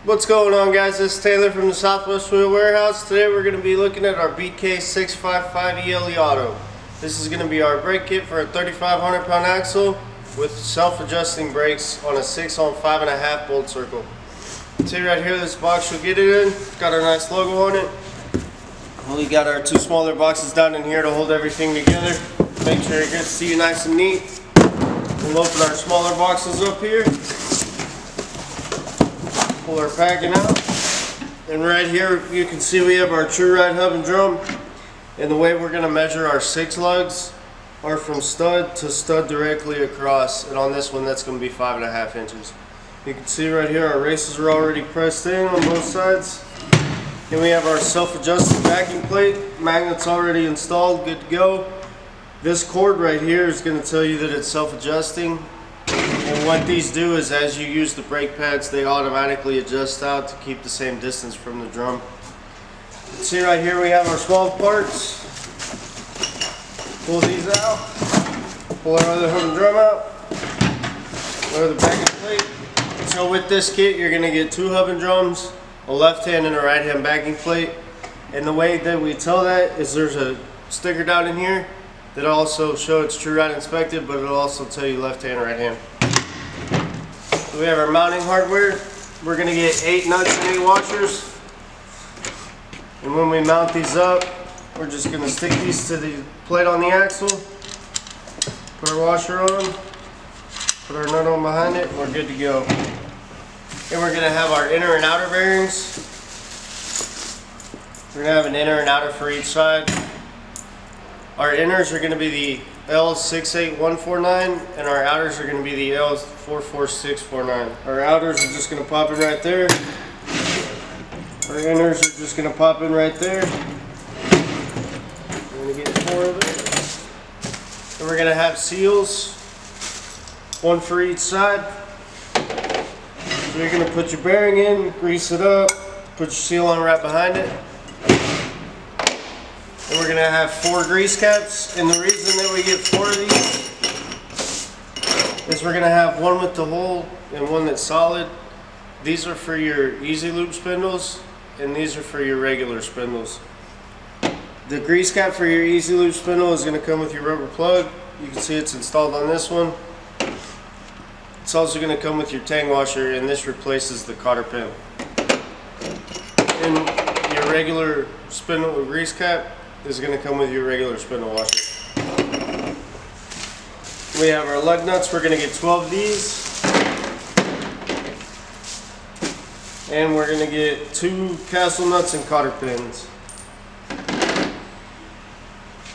What's going on, guys? This is Taylor from the Southwest Wheel Warehouse. Today we're going to be looking at our BK655 ELE Auto. This is going to be our brake kit for a 3,500 pound axle with self-adjusting brakes on a 6 on 5.5 bolt circle. See right here, this box you'll get it in. Got our nice logo on it. We got our two smaller boxes down in here to hold everything together. Make sure it gets to you nice and neat. We'll open our smaller boxes up here. Pull our packing out, and right here you can see we have our True Ride hub and drum, and the way we're going to measure our 6 lugs are from stud to stud directly across, and on this one that's going to be 5.5 inches. You can see right here our races are already pressed in on both sides, and we have our self-adjusting backing plate, magnets already installed, good to go. This cord right here is going to tell you that it's self-adjusting. And what these do is, as you use the brake pads, they automatically adjust out to keep the same distance from the drum. You can see right here we have our small parts. Pull these out. Pull our other hub and drum out. Lower the backing plate. So with this kit, you're going to get 2 hub and drums, a left hand and a right hand backing plate. And the way that we tell that is there's a sticker down in here that'll also show it's True Ride inspected, but it'll also tell you left hand, right hand. So we have our mounting hardware. We're going to get 8 nuts and 8 washers. And when we mount these up, we're just going to stick these to the plate on the axle, put our washer on, put our nut on behind it, and we're good to go. And we're going to have our inner and outer bearings. We're going to have an inner and outer for each side. Our inners are going to be the L68149, and our outers are going to be the L44649. Our outers are just going to pop in right there. Our inners are just going to pop in right there. We're going to get 4 of it. And we're going to have seals, 1 for each side. So you're going to put your bearing in, grease it up, put your seal on right behind it. And we're going to have 4 grease caps, and the reason that we get 4 of these is we're going to have 1 with the hole and 1 that's solid. These are for your easy lube spindles, and these are for your regular spindles. The grease cap for your easy lube spindle is going to come with your rubber plug. You can see it's installed on this one. It's also going to come with your tang washer, and this replaces the cotter pin. And your regular spindle grease cap is going to come with your regular spindle washer. We have our lug nuts. We're going to get 12 of these. And we're going to get 2 castle nuts and cotter pins.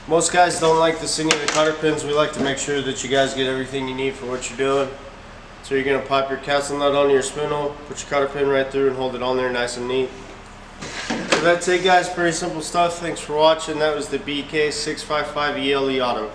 Most guys don't like to send you the cotter pins. We like to make sure that you guys get everything you need for what you're doing. So you're going to pop your castle nut onto your spindle, put your cotter pin right through, and hold it on there nice and neat. So that's it, guys. Pretty simple stuff. Thanks for watching. That was the BK655 ELE Auto.